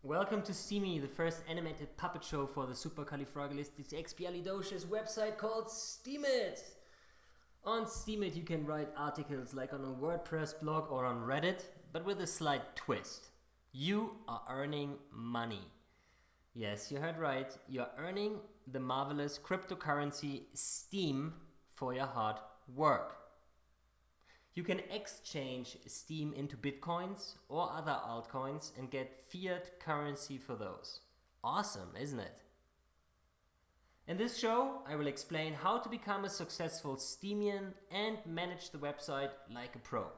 Welcome to Steemit, the first animated puppet show for the supercalifragilisticexpialidocious website called Steemit. On Steemit you can write articles like on a WordPress blog or on Reddit, but with a slight twist. You are earning money. Yes, you heard right. You are earning the marvelous cryptocurrency Steem for your hard work. You can exchange Steem into Bitcoins or other altcoins and get fiat currency for those. Awesome, isn't it? In this show, I will explain how to become a successful Steemian and manage the website like a pro.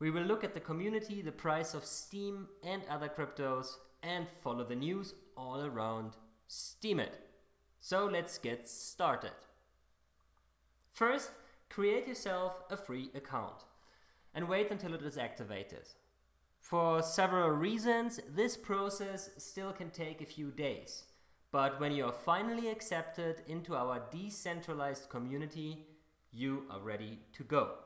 We will look at the community, the price of Steem and other cryptos, and follow the news all around Steemit. So let's get started. First, create yourself a free account and wait until it is activated. For several reasons, this process still can take a few days, but when you are finally accepted into our decentralized community, you are ready to go.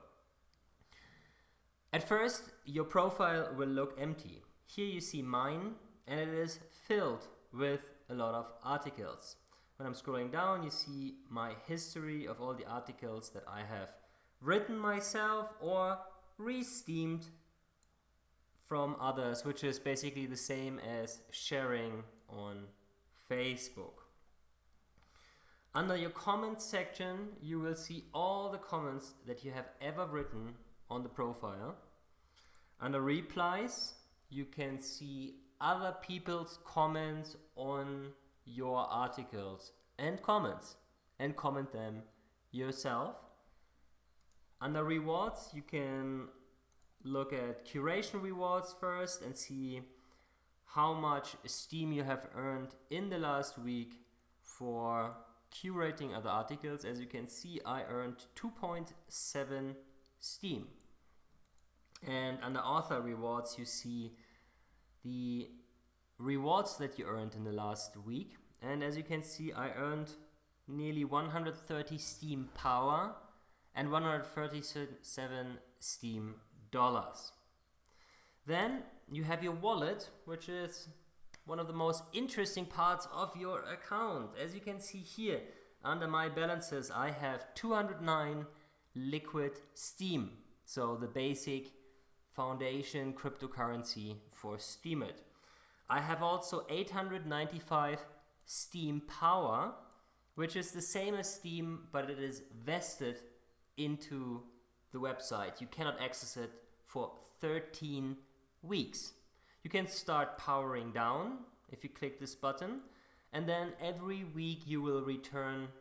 At first, your profile will look empty. Here you see mine, and it is filled with a lot of articles. When I'm scrolling down, you see my history of all the articles that I have written myself or re-steamed from others, which is basically the same as sharing on Facebook. Under your comments section, you will see all the comments that you have ever written on the profile. Under replies, you can see other people's comments on your articles and comment them yourself. Under rewards, you can look at curation rewards first and see how much Steem you have earned in the last week for curating other articles. As you can see, I earned 2.7 Steem. And under author rewards, you see the rewards that you earned in the last week. And as you can see, I earned nearly 130 Steem power and 137 Steem dollars. Then you have your wallet, which is one of the most interesting parts of your account. As you can see here, under my balances, I have 209 liquid Steem. So the basic foundation cryptocurrency for Steemit. I have also 895 Steem power, which is the same as Steem, but it is vested into the website. You cannot access it for 13 weeks. You can start powering down if you click this button, and then every week you will return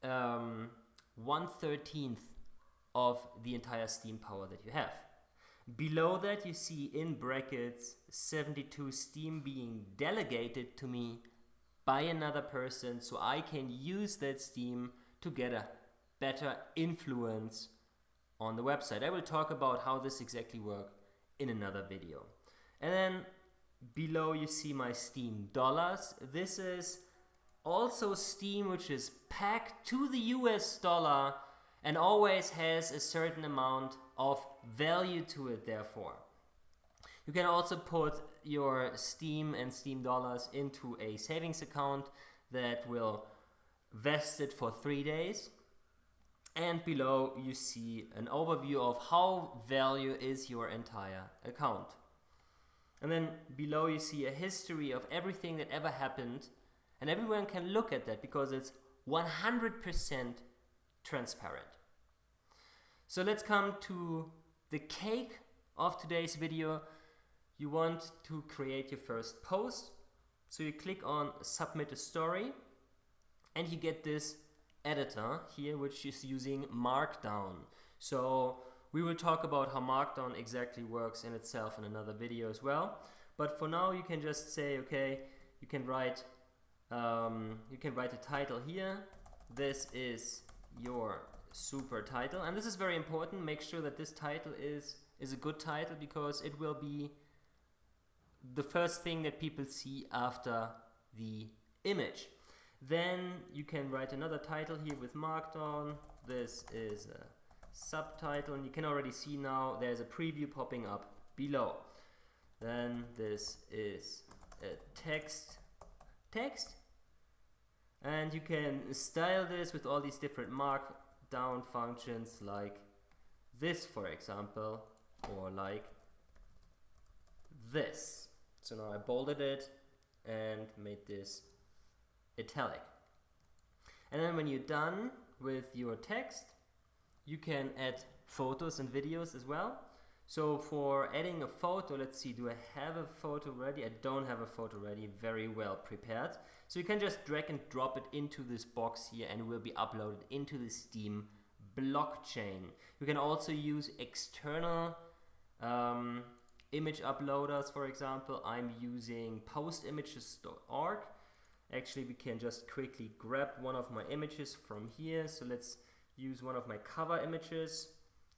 1/13 of the entire Steem power that you have. Below that you see in brackets 72 Steem being delegated to me by another person, so I can use that Steem to get a better influence on the website. I will talk about how this exactly works in another video. And then below you see my Steem dollars. This is also Steem which is pegged to the US dollar and always has a certain amount of value to it, therefore. You can also put your Steem and Steem dollars into a savings account that will vest it for 3 days. And below you see an overview of how value is your entire account. And then below you see a history of everything that ever happened, and everyone can look at that because it's 100% transparent. So let's come to the cake of today's video. You want to create your first post, so you click on submit a story and you get this editor here which is using Markdown. So we will talk about how Markdown exactly works in itself in another video as well, but for now you can just say, okay, you can write a title here. This is your super title, and this is very important. Make sure that this title is a good title because it will be the first thing that people see after the image. Then you can write another title here with Markdown. This is a subtitle, and you can already see now there's a preview popping up below. Then then this is a text, and you can style this with all these different markdown functions like this, for example, or like this. So now I bolded it and made this italic. And then when you're done with your text, you can add photos and videos as well. So for adding a photo, let's see, do I have a photo ready? I don't have a photo ready, very well prepared. So you can just drag and drop it into this box here and it will be uploaded into the Steem blockchain. You can also use external image uploaders, for example. I'm using postimages.org. Actually, we can just quickly grab one of my images from here. So let's use one of my cover images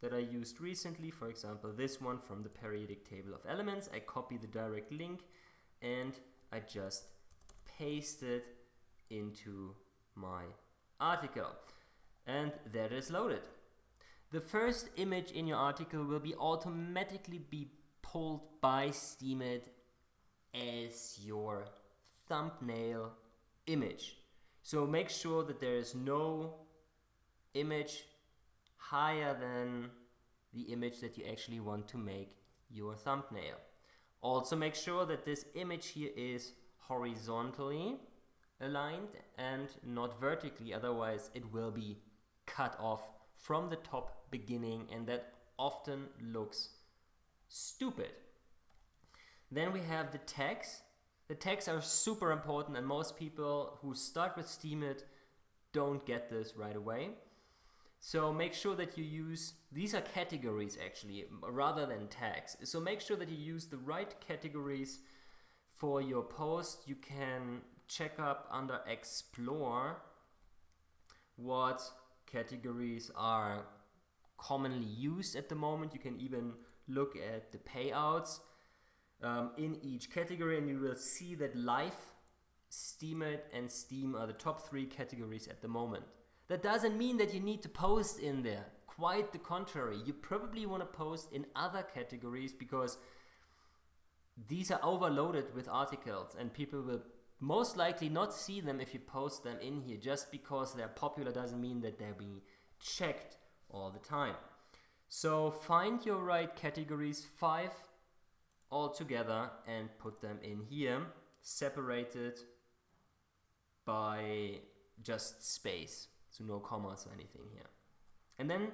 that I used recently, for example this one from the periodic table of elements. I copy the direct link and I just paste it into my article, and there it is loaded. The first image in your article will be automatically be pulled by Steemit as your thumbnail image. So make sure that there is no image higher than the image that you actually want to make your thumbnail. Also make sure that this image here is horizontally aligned and not vertically, otherwise it will be cut off from the top beginning and that often looks stupid. Then we have the tags. The tags are super important and most people who start with Steemit don't get this right away. So make sure that you use, these are categories actually, rather than tags. So make sure that you use the right categories for your post. You can check up under Explore what categories are commonly used at the moment. You can even look at the payouts in each category and you will see that Life, Steemit and Steem are the top 3 categories at the moment. That doesn't mean that you need to post in there. Quite the contrary. You probably want to post in other categories because these are overloaded with articles and people will most likely not see them if you post them in here. Just because they're popular doesn't mean that they're being checked all the time. So find your right categories, 5 all together, and put them in here, separated by just space. So no commas or anything here. And then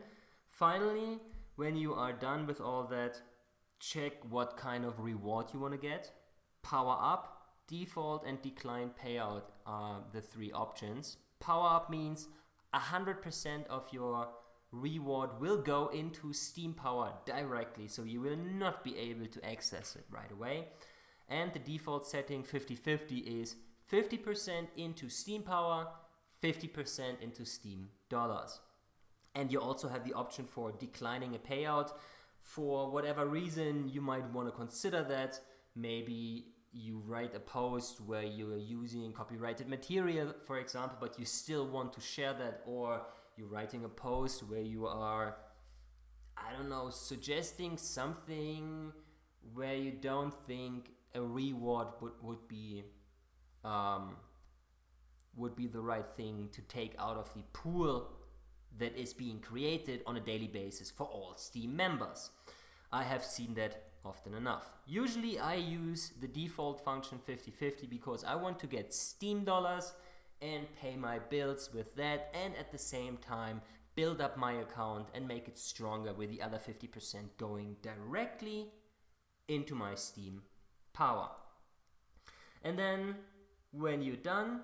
finally, when you are done with all that, check what kind of reward you want to get. Power up, default and decline payout are the 3 options. Power up means 100% of your reward will go into Steem Power directly, so you will not be able to access it right away. And the default setting 50-50 is 50% into Steem Power, 50% into Steem dollars. And you also have the option for declining a payout. For whatever reason you might want to consider that. Maybe you write a post where you are using copyrighted material, for example, but you still want to share that, or you're writing a post where you are, I don't know, suggesting something where you don't think a reward would be the right thing to take out of the pool that is being created on a daily basis for all Steem members. I have seen that often enough. Usually I use the default function 50-50 because I want to get Steem dollars and pay my bills with that, and at the same time build up my account and make it stronger with the other 50% going directly into my Steem Power. And then when you're done,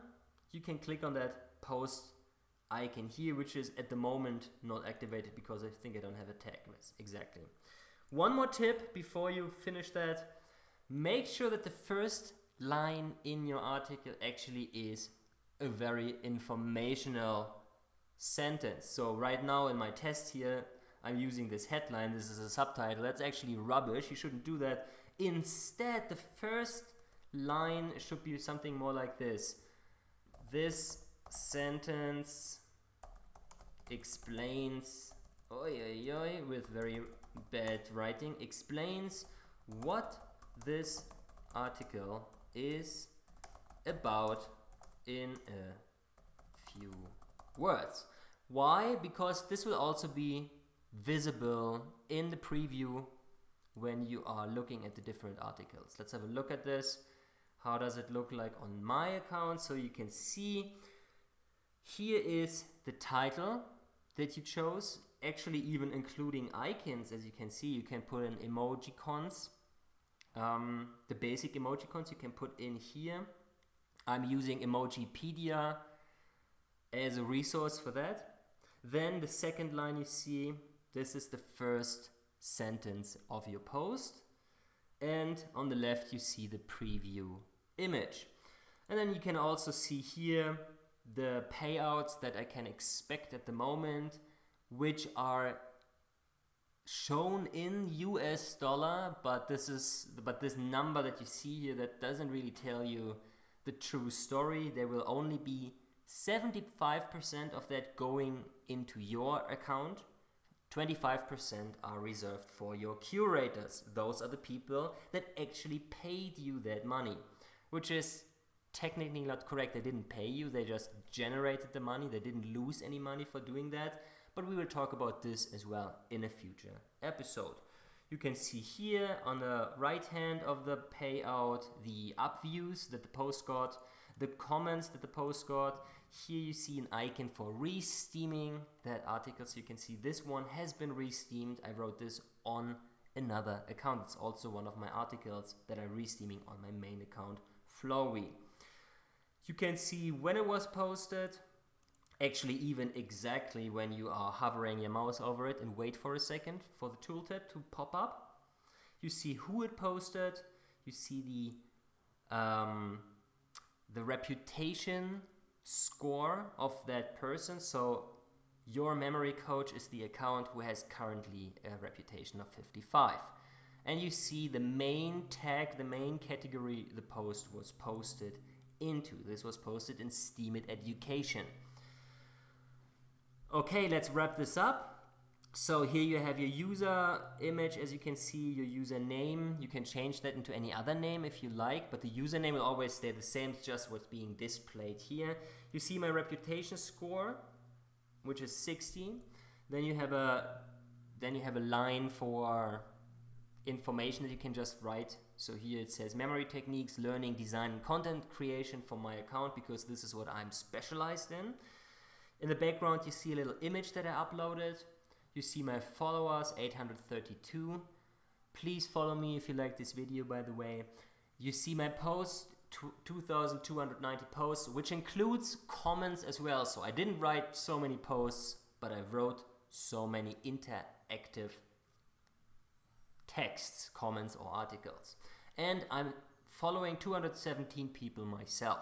you can click on that post icon here, which is at the moment not activated because I think I don't have a tag. Yes, exactly. One more tip before you finish that: make sure that the first line in your article actually is a very informational sentence. So right now in my test here, I'm using this headline. This is a subtitle. That's actually rubbish. You shouldn't do that. Instead, the first line should be something more like this. This sentence explains, with very bad writing, explains what this article is about in a few words. Why? Because this will also be visible in the preview when you are looking at the different articles. Let's have a look at this. How does it look like on my account? So you can see here is the title that you chose, actually even including icons. As you can see, you can put in emojicons. The basic emojicons you can put in here. I'm using Emojipedia as a resource for that. Then the second line you see, this is the first sentence of your post. And on the left you see the preview image. And then you can also see here the payouts that I can expect at the moment, which are shown in US dollar, but this number that you see here, that doesn't really tell you the true story. There will only be 75% of that going into your account. 25% are reserved for your curators. Those are the people that actually paid you that money, which is technically not correct. They didn't pay you, they just generated the money. They didn't lose any money for doing that, but we will talk about this as well in a future episode. You can see here on the right hand of the payout the up views that the post got, the comments that the post got. Here you see an icon for re-steaming that article, so you can see this one has been re-steamed. I wrote this on another account. It's also one of my articles that I'm re-steaming on my main account, Flowy. You can see when it was posted, actually even exactly when you are hovering your mouse over it and wait for a second for the tooltip to pop up. You see who it posted, you see the reputation score of that person. So your memory coach is the account who has currently a reputation of 55. And you see the main tag, the main category the post was posted into. This was posted in Steemit Education. Okay, let's wrap this up. So here you have your user image, as you can see, your username. You can change that into any other name if you like, but the username will always stay the same. It's just what's being displayed here. You see my reputation score, which is 60. Then you have a line for information that you can just write. So here it says memory techniques, learning, design, and content creation for my account, because this is what I'm specialized in. In the background you see a little image that I uploaded. You see my followers, 832. Please follow me if you like this video, by the way. You see my posts, 2,290 posts, which includes comments as well. So I didn't write so many posts, but I wrote so many interactive texts, comments or articles. And I'm following 217 people myself.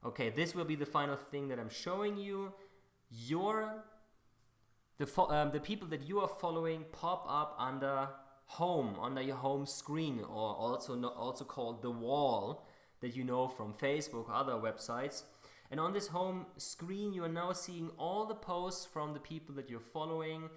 Okay, this will be the final thing that I'm showing you. The people that you are following pop up under home, under your home screen, or also called the wall that you know from Facebook or other websites. And on this home screen you are now seeing all the posts from the people that you're following,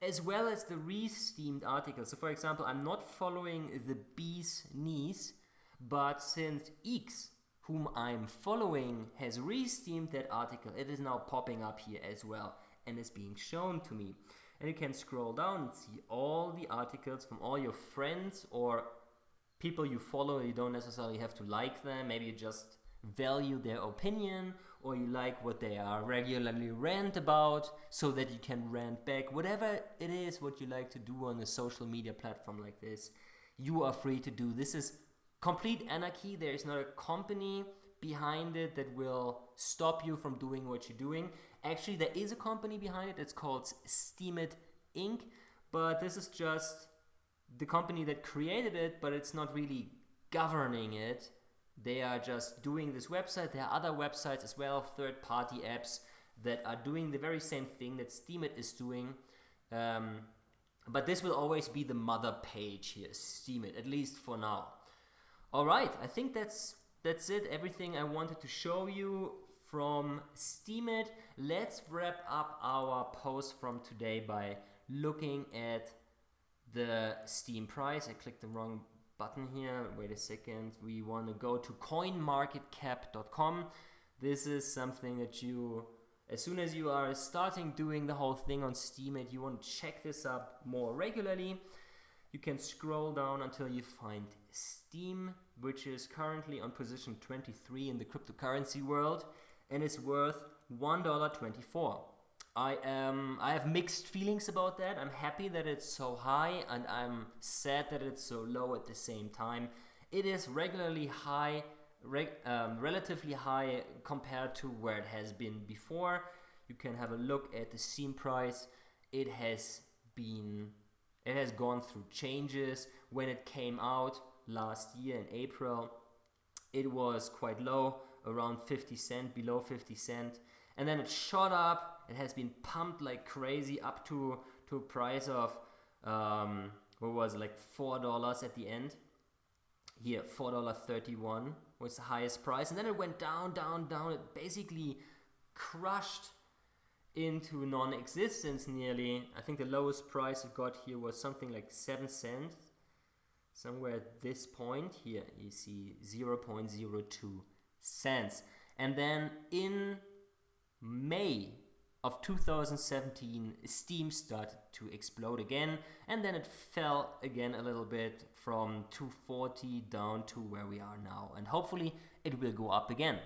as well as the re-steamed articles. So for example, I'm not following the bee's knees, but since X, whom I'm following, has re-steamed that article, it is now popping up here as well and is being shown to me. And you can scroll down and see all the articles from all your friends or people you follow. You don't necessarily have to like them, maybe you just value their opinion, or you like what they are regularly rant about so that you can rant back. Whatever it is what you like to do on a social media platform like this, you are free to do. This is complete anarchy. There is not a company behind it that will stop you from doing what you're doing. Actually, there is a company behind it. It's called Steemit Inc. But this is just the company that created it, but it's not really governing it. They are just doing this website. There are other websites as well, third-party apps that are doing the very same thing that Steemit is doing. But this will always be the mother page here, Steemit, at least for now. Alright, I think that's it. Everything I wanted to show you from Steemit. Let's wrap up our post from today by looking at the Steam price. I clicked the wrong button here. Wait a second. We want to go to coinmarketcap.com. This is something that you, as soon as you are starting doing the whole thing on Steemit, you want to check this up more regularly. You can scroll down until you find Steem, which is currently on position 23 in the cryptocurrency world and is worth $1.24. I have mixed feelings about that. I'm happy that it's so high, and I'm sad that it's so low at the same time. It is relatively high compared to where it has been before. You can have a look at the Steem price. It has gone through changes. When it came out last year in April, it was quite low, around 50 cents, below 50 cents. And then it shot up. It has been pumped like crazy up to a price of, what was it, like $4 at the end. Here, $4.31 was the highest price. And then it went down, down, down. It basically crushed into non-existence nearly. I think the lowest price it got here was something like 7 cents. Somewhere at this point, here you see 0.02 cents. And then in May of 2017, Steem started to explode again, and then it fell again a little bit from 240 down to where we are now, and hopefully it will go up again.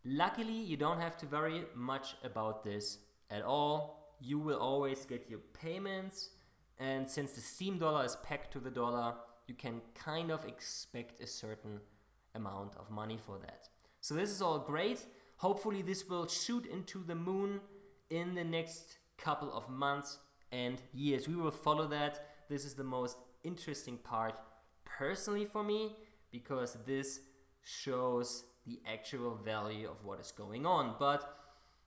Luckily, you don't have to worry much about this at all. You will always get your payments, and since the Steem dollar is pegged to the dollar, you can kind of expect a certain amount of money for that. So this is all great. Hopefully this will shoot into the moon in the next couple of months and years. We will follow that. This is the most interesting part personally for me, because this shows the actual value of what is going on. But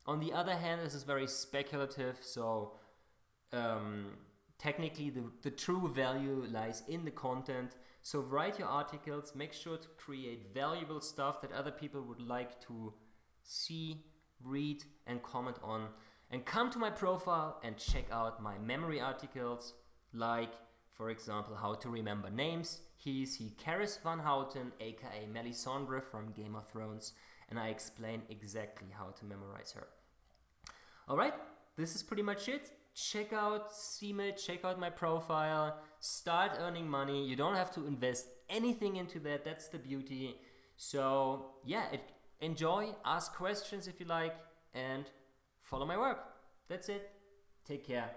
on the other hand, this is very speculative, so technically the true value lies in the content. So write your articles, make sure to create valuable stuff that other people would like to see, read, and comment on. And come to my profile and check out my memory articles, like, for example, how to remember names. Here you see Karis Van Houten, aka Melisandre from Game of Thrones, and I explain exactly how to memorize her. Alright, this is pretty much it. Check out Steemit, check out my profile, start earning money. You don't have to invest anything into that, that's the beauty. So yeah, enjoy, ask questions if you like, and follow my work. That's it. Take care.